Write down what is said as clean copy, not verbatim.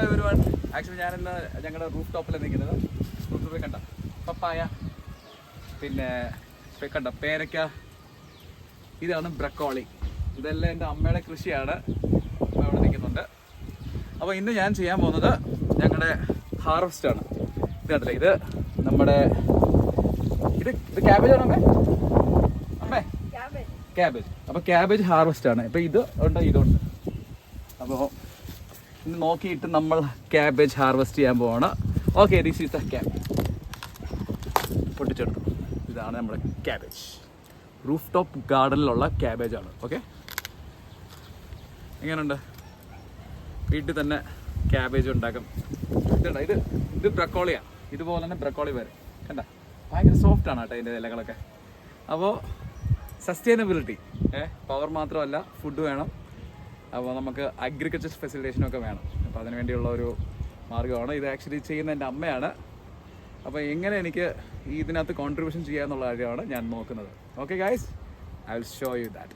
Everyone. Actually ഞാനിന്ന് ഞങ്ങളുടെ roof ടോപ്പിൽ നിൽക്കുന്നത്. റൂഫ് ടോപ്പിൽ കണ്ട പപ്പായ, പിന്നെ കണ്ട പേരയ്ക്ക, ഇതാണ് ബ്രക്കോളി. ഇതെല്ലാം എൻ്റെ അമ്മയുടെ കൃഷിയാണ്. അവിടെ നിൽക്കുന്നുണ്ട്. അപ്പോൾ ഇന്ന് ഞാൻ ചെയ്യാൻ പോകുന്നത് ഞങ്ങളുടെ ഹാർവെസ്റ്റാണ്. ഇത് കണ്ടില്ലേ, ഇത് നമ്മുടെ ഇത് ക്യാബേജ് ആണോ അമ്മേ? ക്യാബേജ്. അപ്പോൾ ക്യാബേജ് ഹാർവെസ്റ്റ് ആണ്. ഇപ്പോൾ ഇത് ഉണ്ട്, ഇതുണ്ട്. അപ്പോൾ ഇന്ന് നോക്കിയിട്ട് നമ്മൾ ക്യാബേജ് ഹാർവെസ്റ്റ് ചെയ്യാൻ പോവാണ്. Okay, this is the cabbage. പൊട്ടിച്ചെടുത്തു. ഇതാണ് നമ്മുടെ ക്യാബേജ്. റൂഫ് ടോപ്പ് ഗാർഡനിലുള്ള ക്യാബേജാണ്. ഓക്കെ, എങ്ങനെയുണ്ട്? വീട്ടിൽ തന്നെ ക്യാബേജ് ഉണ്ടാക്കും. ഇതുണ്ട്, ഇത് ബ്രക്കോളിയാണ്. ഇതുപോലെ തന്നെ ബ്രക്കോളി വരും. കണ്ട, ഭയങ്കര സോഫ്റ്റാണ് കേട്ടോ ഇതിൻ്റെ ഇലകളൊക്കെ. അപ്പോൾ സസ്റ്റൈനബിലിറ്റി, പവർ മാത്രമല്ല, ഫുഡ് വേണം. അപ്പോൾ നമുക്ക് അഗ്രികൾച്ചർ ഫെസിലിറ്റേഷനൊക്കെ വേണം. അപ്പോൾ അതിന് വേണ്ടിയുള്ള ഒരു മാർഗ്ഗമാണ് ഇത്. ആക്ച്വലി ചെയ്യുന്ന എൻ്റെ അമ്മയാണ്. അപ്പോൾ എങ്ങനെ എനിക്ക് ഇതിനകത്ത് കോൺട്രിബ്യൂഷൻ ചെയ്യാമെന്നുള്ള കാര്യമാണ് ഞാൻ നോക്കുന്നത്. Okay guys, I will show you that.